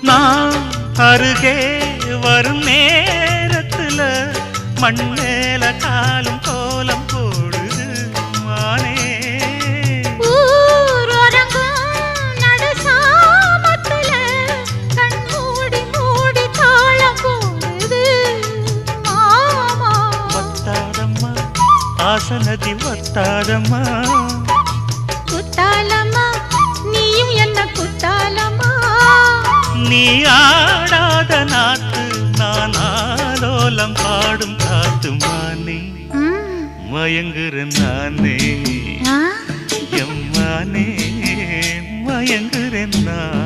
நான் அருகே வரும் நேரத்துல மண்ணேல காலும் கோலம் போடுது மானே. ஆசனதி ஒத்தாதம்மா குத்தாலம்மா நீயும் என்ன குத்தாலம்மா. நீ ஆடாத நாத்து நான் ஆலோலம் பாடும் காத்து மானே. மயங்குறேன் நானே எம்மானே மயங்குறேன் நான்.